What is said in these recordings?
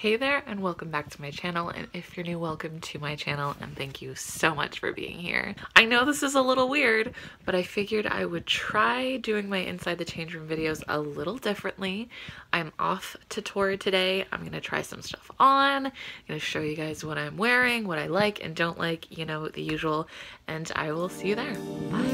Hey there and welcome back to my channel, and if you're new, welcome to my channel and thank you so much for being here. I know this is a little weird, but I figured I would try doing my inside the change room videos a little differently. I'm off to Torrid today. I'm gonna try some stuff on. I'm gonna show you guys what I'm wearing, what I like and don't like, you know, the usual, and I will see you there. Bye.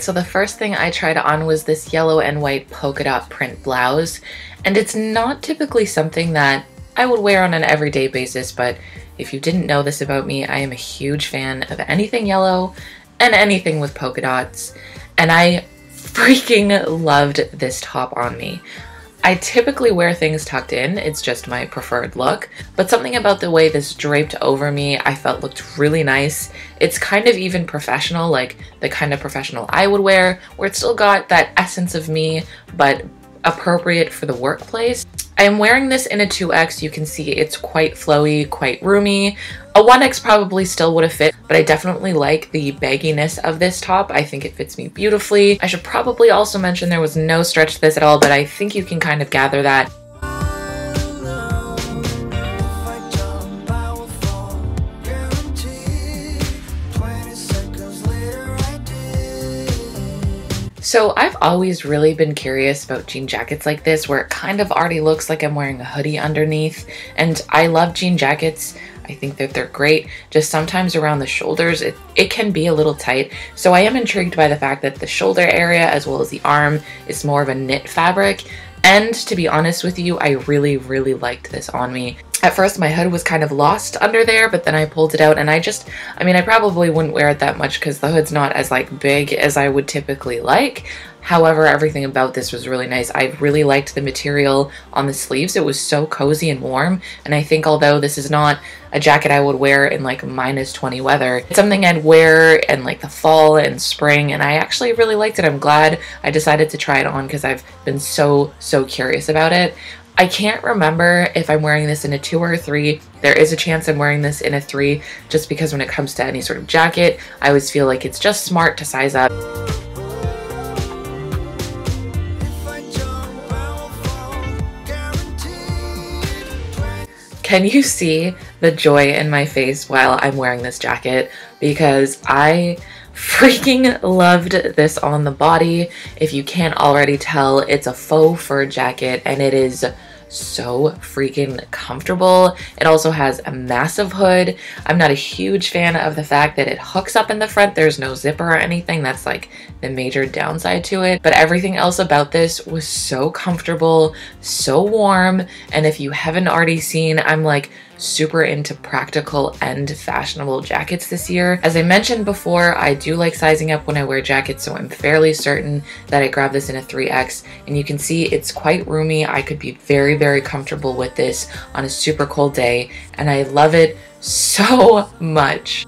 So the first thing I tried on was this yellow and white polka dot print blouse, and it's not typically something that I would wear on an everyday basis, but if you didn't know this about me, I am a huge fan of anything yellow and anything with polka dots, and I freaking loved this top on me. I typically wear things tucked in, it's just my preferred look, but something about the way this draped over me I felt looked really nice. It's kind of even professional, like the kind of professional I would wear, where it's still got that essence of me, but appropriate for the workplace. I am wearing this in a 2X. You can see it's quite flowy, quite roomy. A 1X probably still would have fit, but I definitely like the bagginess of this top. I think it fits me beautifully. I should probably also mention there was no stretch to this at all, but I think you can kind of gather that. So I've always really been curious about jean jackets like this, where it kind of already looks like I'm wearing a hoodie underneath, and I love jean jackets. I think that they're great, just sometimes around the shoulders it can be a little tight, so I am intrigued by the fact that the shoulder area as well as the arm is more of a knit fabric. And to be honest with you, I really liked this on me. At first my hood was kind of lost under there, but then I pulled it out and I probably wouldn't wear it that much because the hood's not as like big as I would typically like. However, everything about this was really nice. I really liked the material on the sleeves. It was so cozy and warm, and I think although this is not a jacket I would wear in like -20 weather, it's something I'd wear in like the fall and spring, and I actually really liked it. I'm glad I decided to try it on because I've been so curious about it. I can't remember if I'm wearing this in a 2 or a 3. There is a chance I'm wearing this in a 3 just because when it comes to any sort of jacket, I always feel like it's just smart to size up. Can you see the joy in my face while I'm wearing this jacket? Because I freaking loved this on the body. If you can't already tell, it's a faux fur jacket and it is so freaking comfortable. It also has a massive hood. I'm not a huge fan of the fact that it hooks up in the front. There's no zipper or anything. That's like the major downside to it. But everything else about this was so comfortable, so warm. And if you haven't already seen, I'm like super into practical and fashionable jackets this year. As I mentioned before, I do like sizing up when I wear jackets, so I'm fairly certain that I grabbed this in a 3X, and you can see it's quite roomy. I could be very comfortable with this on a super cold day, and I love it so much.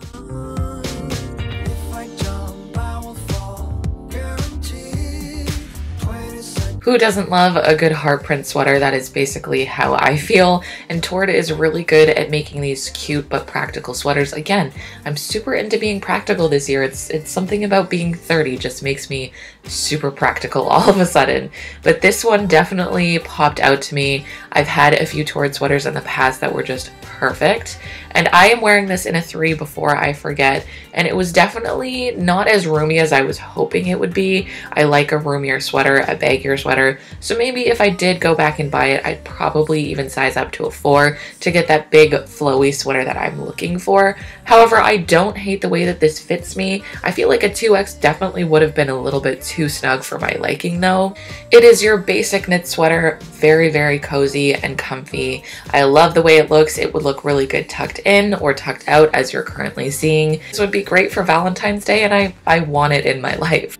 Who doesn't love a good heart print sweater? That is basically how I feel, and Torrid is really good at making these cute but practical sweaters. Again, I'm super into being practical this year. It's something about being 30 just makes me super practical all of a sudden. But this one definitely popped out to me. I've had a few Torrid sweaters in the past that were just perfect, and I am wearing this in a 3 before I forget, and it was definitely not as roomy as I was hoping it would be. I like a roomier sweater, a baggier sweater, so maybe if I did go back and buy it, I'd probably even size up to a 4 to get that big flowy sweater that I'm looking for. However, I don't hate the way that this fits me. I feel like a 2X definitely would have been a little bit too snug for my liking though. It is your basic knit sweater, very cozy and comfy. I love the way it looks. It would look really good tucked in or tucked out as you're currently seeing. This would be great for Valentine's Day, and I want it in my life.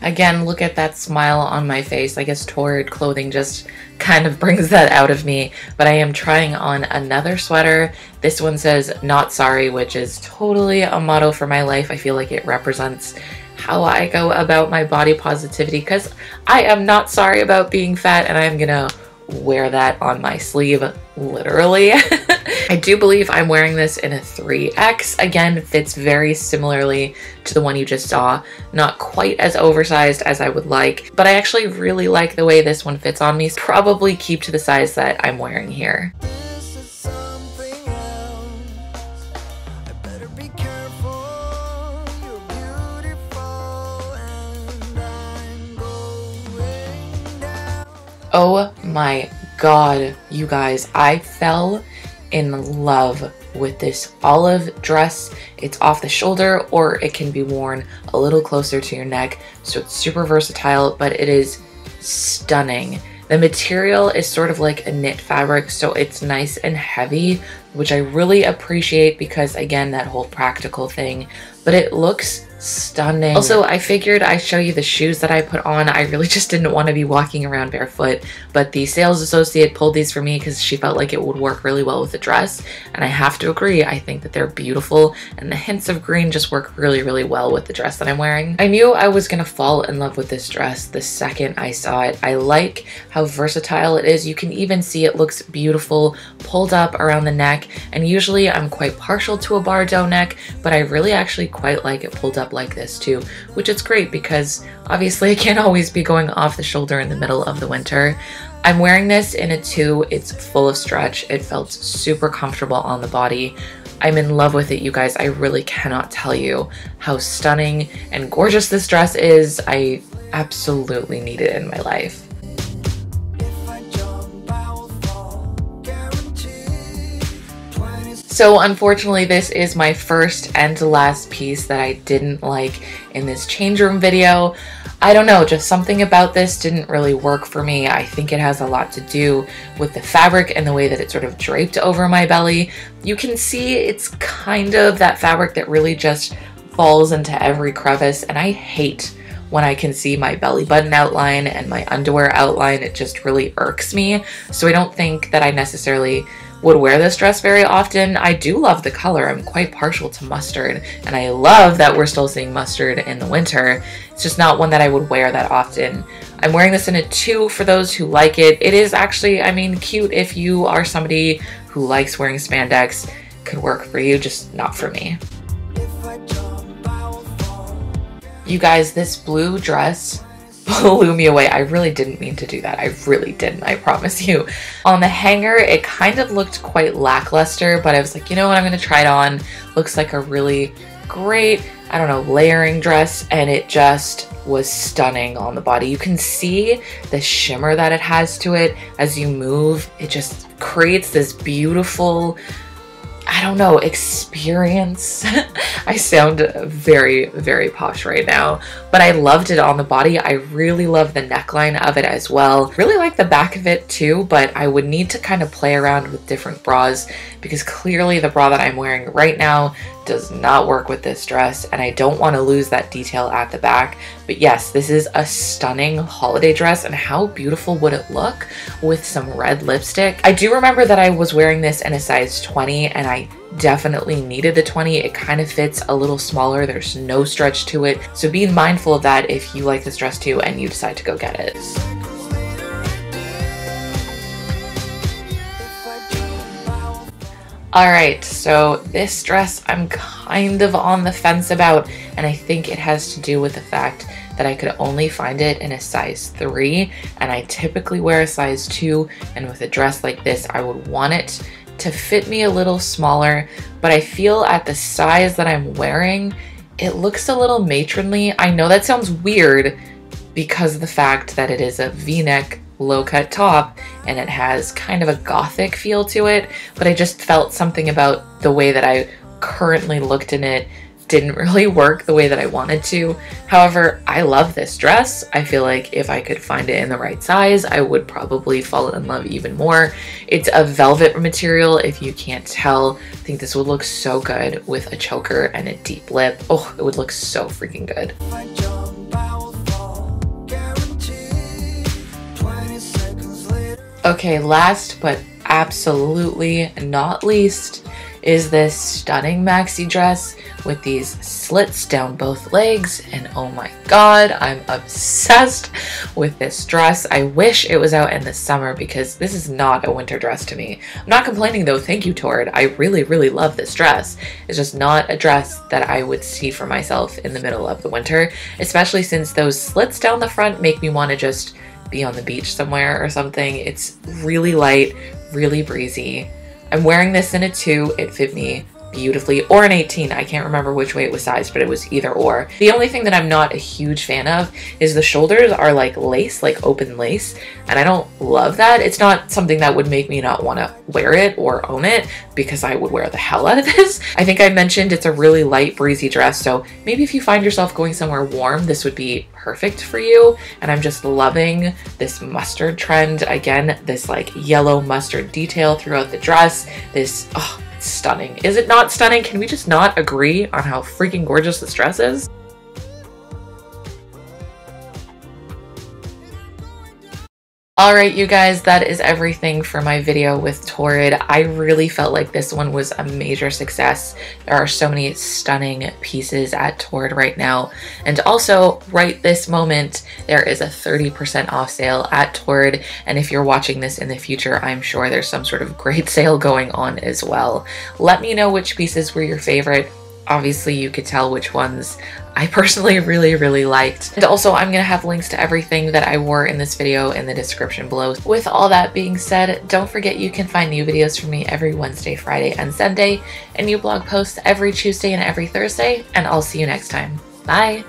Again, look at that smile on my face. I guess Torrid clothing just kind of brings that out of me. But I am trying on another sweater. This one says "not sorry," which is totally a motto for my life. I feel like it represents how I go about my body positivity, because I am not sorry about being fat, and I'm gonna wear that on my sleeve, literally. I do believe I'm wearing this in a 3X. Again, fits very similarly to the one you just saw. Not quite as oversized as I would like, but I actually really like the way this one fits on me. So probably keep to the size that I'm wearing here. Oh my god, you guys, I fell in love with this olive dress. It's off the shoulder, or it can be worn a little closer to your neck, so it's super versatile, but it is stunning. The material is sort of like a knit fabric, so it's nice and heavy, which I really appreciate because, again, that whole practical thing, but it looks stunning. Also, I figured I'd show you the shoes that I put on. I really just didn't want to be walking around barefoot, but the sales associate pulled these for me because she felt like it would work really well with the dress, and I have to agree. I think that they're beautiful, and the hints of green just work really, really well with the dress that I'm wearing. I knew I was gonna fall in love with this dress the second I saw it. I like how versatile it is. You can even see it looks beautiful pulled up around the neck, and usually I'm quite partial to a bardeau neck, but I really actually quite like it pulled up like this too, which is great because obviously I can't always be going off the shoulder in the middle of the winter. I'm wearing this in a 2. It's full of stretch. It felt super comfortable on the body. I'm in love with it, you guys. I really cannot tell you how stunning and gorgeous this dress is. I absolutely need it in my life. So unfortunately, this is my first and last piece that I didn't like in this change room video. I don't know, just something about this didn't really work for me. I think it has a lot to do with the fabric and the way that it sort of draped over my belly. You can see it's kind of that fabric that really just falls into every crevice, and I hate when I can see my belly button outline and my underwear outline. It just really irks me. So I don't think that I necessarily would wear this dress very often. I do love the color. I'm quite partial to mustard, and I love that we're still seeing mustard in the winter. It's just not one that I would wear that often. I'm wearing this in a 2 for those who like it. It is actually, I mean, cute if you are somebody who likes wearing spandex. Could work for you, just not for me. You guys, this blue dress blew me away. I really didn't mean to do that. I really didn't, I promise you. On the hanger, it kind of looked quite lackluster, but I was like, you know what, I'm gonna try it on. Looks like a really great, I don't know, layering dress, and it just was stunning on the body. You can see the shimmer that it has to it as you move. It just creates this beautiful, I don't know, experience. I sound very, very posh right now, but I loved it on the body. I really love the neckline of it as well. Really like the back of it too, but I would need to kind of play around with different bras because clearly the bra that I'm wearing right now does not work with this dress, and I don't want to lose that detail at the back. But yes, this is a stunning holiday dress, and how beautiful would it look with some red lipstick? I do remember that I was wearing this in a size 20, and I definitely needed the 20. It kind of fits a little smaller. There's no stretch to it, so be mindful of that if you like this dress too and you decide to go get it. Alright, so this dress I'm kind of on the fence about, and I think it has to do with the fact that I could only find it in a size 3, and I typically wear a size 2, and with a dress like this I would want it to fit me a little smaller, but I feel at the size that I'm wearing, it looks a little matronly. I know that sounds weird because of the fact that it is a V-neck low-cut top and it has kind of a gothic feel to it, but I just felt something about the way that I currently looked in it didn't really work the way that I wanted to. However, I love this dress. I feel like if I could find it in the right size, I would probably fall in love even more. It's a velvet material, if you can't tell. I think this would look so good with a choker and a deep lip. Oh, it would look so freaking good. Okay, last but absolutely not least is this stunning maxi dress with these slits down both legs, and oh my god, I'm obsessed with this dress. I wish it was out in the summer because this is not a winter dress to me. I'm not complaining though, thank you Torrid. I really love this dress. It's just not a dress that I would see for myself in the middle of the winter, especially since those slits down the front make me want to just be on the beach somewhere or something. It's really light, really breezy. I'm wearing this in a 2. It fit me beautifully, or an 18. I can't remember which way it was sized, but it was either or. The only thing that I'm not a huge fan of is the shoulders are like lace, like open lace, and I don't love that. It's not something that would make me not want to wear it or own it, because I would wear the hell out of this. I think I mentioned it's a really light, breezy dress, so maybe if you find yourself going somewhere warm, this would be perfect for you. And I'm just loving this mustard trend. Again, this like yellow mustard detail throughout the dress. This, oh, it's stunning. Is it not stunning? Can we just not agree on how freaking gorgeous this dress is? Alright you guys, that is everything for my video with Torrid. I really felt like this one was a major success. There are so many stunning pieces at Torrid right now. And also, right this moment, there is a 30% off sale at Torrid. And if you're watching this in the future, I'm sure there's some sort of great sale going on as well. Let me know which pieces were your favorite. Obviously, you could tell which ones I personally really liked. And also, I'm gonna have links to everything that I wore in this video in the description below. With all that being said, don't forget you can find new videos from me every Wednesday, Friday, and Sunday, and new blog posts every Tuesday and every Thursday, and I'll see you next time. Bye!